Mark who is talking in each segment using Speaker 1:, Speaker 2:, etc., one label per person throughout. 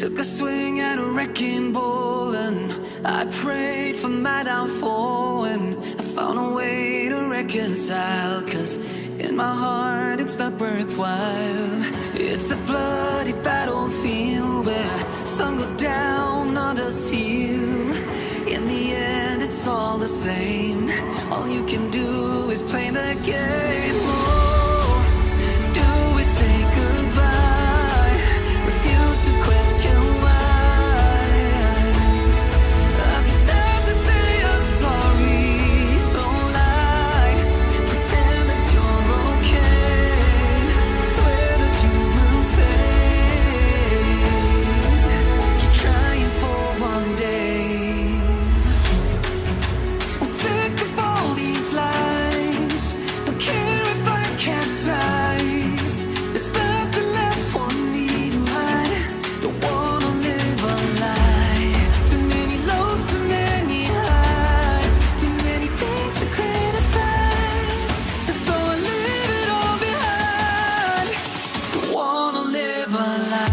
Speaker 1: Took a swing at a wrecking ball and I prayed for my downfall, and I found a way to reconcile, 'cause in my heart it's not worthwhile. It's a bloody battlefield where some go down, others heal. In the end it's all the same. All you can do is play the game. Oh, do we say goodbye? Refuse to question why. I'm sad to say I'm sorry, so lie. Pretend that you're okay. Swear that you will stay. Keep trying for one day. I'm sick of all these lies. Don't care if I capsize. There's nothing left for me to hide. Don't wanna live a lie. Too many lows, too many highs. Too many things to criticize. And so I leave it all behind. Don't wanna live a lie.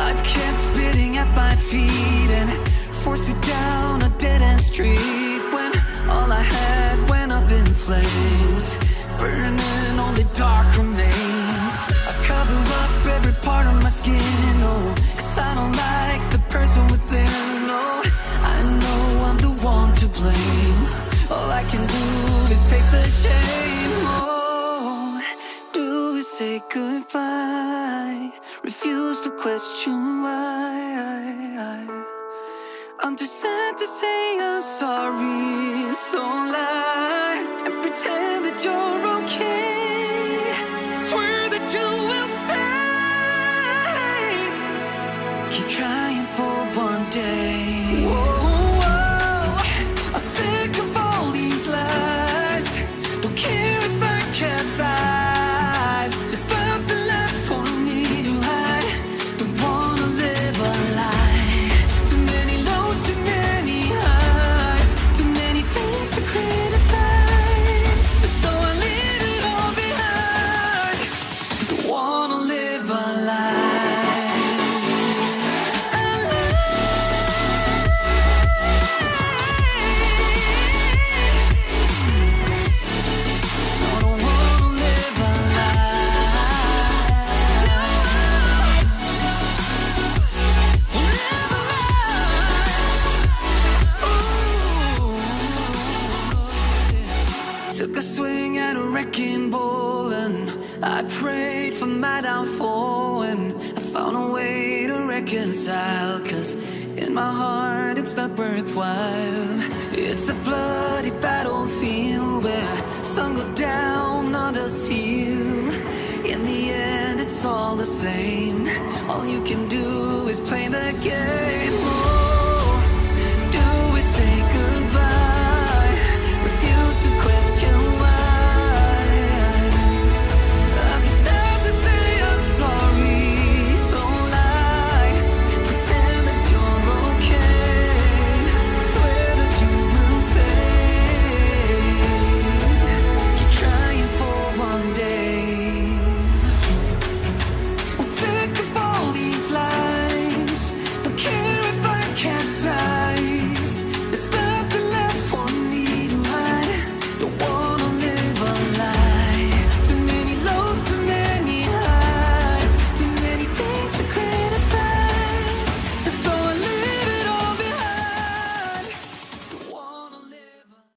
Speaker 1: Life kept spitting at my feet and forced me down a dead-end street, when all I had went up in flames, burning only dark remains. I cover up every part of my skin, oh, 'cause I don't like the person within. Oh, I know I'm the one to blame. All I can do is take the shame. Oh, do we say goodbye? Refuse to question why. I'm too sad to say I'm sorry, so lie and pretend that you're okay. Swear that you will stay. Keep trying for one day. Whoa, I'm sick of all these lies. Don't care if I capsize. There's nothing left for me to hide. Don't wanna live a lie. Too many lows, too many highs. Too many things to criticize. So I leave it all behind. Don't wanna live a lie. A lie. No, don't wanna live a lie. Live a lie. Ooh. Took a swing at a wrecking ball and I prayed for my downfall, and I found a way to reconcile, 'cause in my heart it's not worthwhile. It's a bloody battlefield where some go down, others heal. In the end it's all the same. All you can do is play the game. Oh,